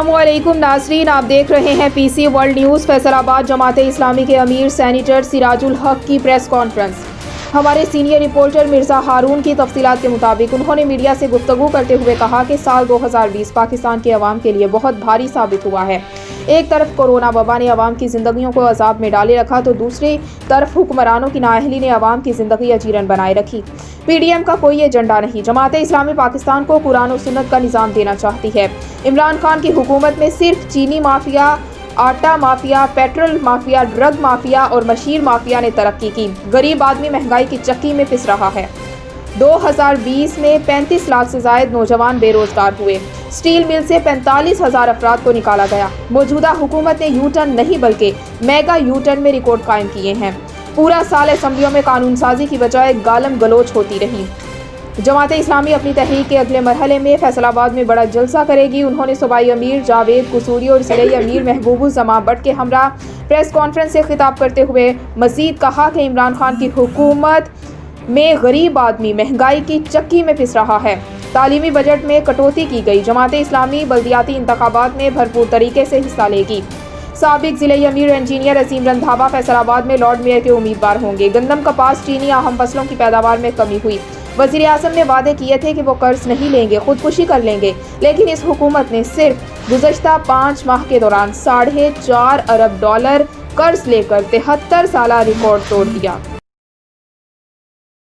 अस्सलामुअलैकुम नाज़रीन, आप देख रहे हैं PC वर्ल्ड न्यूज़। फैसलाबाद जमाते इस्लामी के अमीर सेनेटर सिराजुल हक की प्रेस कॉन्फ्रेंस। हमारे सीनियर रिपोर्टर मिर्ज़ा हारून की तफसीलात के मुताबिक उन्होंने मीडिया से गुफ्तगू करते हुए कहा कि साल 2020 पाकिस्तान के अवाम के लिए बहुत भारी साबित हुआ है। एक तरफ कोरोना वबा ने अवाम की ज़िंदगियों को अजाब में डाले रखा तो दूसरी तरफ हुक्मरानों की नाअहली ने अवाम की ज़िंदगी अजीरन बनाए रखी। PDM का कोई एजेंडा नहीं, जमाते इस्लामी पाकिस्तान को कुरान और सुन्नत का निज़ाम देना चाहती है। इमरान खान की हुकूमत में सिर्फ चीनी माफिया, आटा mafia, petrol mafia, drug mafia और मशीर माफिया ने तरक्की की। गरीब आदमी महंगाई की चक्की में पिस रहा है। 2020 में 35 लाख से ज़ायद नौजवान बेरोजगार हुए। स्टील मिल से 45,000 अफराद को निकाला गया। मौजूदा हुकूमत ने यू टर्न नहीं बल्कि मेगा यू टर्न में रिकॉर्ड कायम किए हैं। पूरा साल असम्बलियों में कानून साजी की बजाय गालम गलोच होती रही। जमाते इस्लामी अपनी तहरीक के अगले मरहले में फैसलाबाद में बड़ा जलसा करेगी। उन्होंने सूबाई अमीर जावेद कसूरी और ज़िले अमीर महबूबुज़्ज़मा भट्ट के हमरा प्रेस कॉन्फ्रेंस से खिताब करते हुए मज़ीद कहा कि इमरान खान की हुकूमत में गरीब आदमी महंगाई की चक्की में पिस रहा है। तालीमी बजट में कटौती की गई। जमाते इस्लामी बल्दियाती इंतखाबात में भरपूर तरीके से हिस्सा लेगी। साबिक ज़िले अमीर इंजीनियर असीम रंधावा फैसलाबाद में लॉर्ड मेयर के उम्मीदवार होंगे। गंदम, कपास, चीनी अहम फसलों की पैदावार में कमी हुई। वज़ीर आज़म ने वादे किए थे कि वो कर्ज नहीं लेंगे, खुदकुशी कर लेंगे, लेकिन इस हुकूमत ने सिर्फ गुज़श्ता 5 माह के दौरान $4.5 अरब कर्ज लेकर 73 साला रिकॉर्ड तोड़ दिया।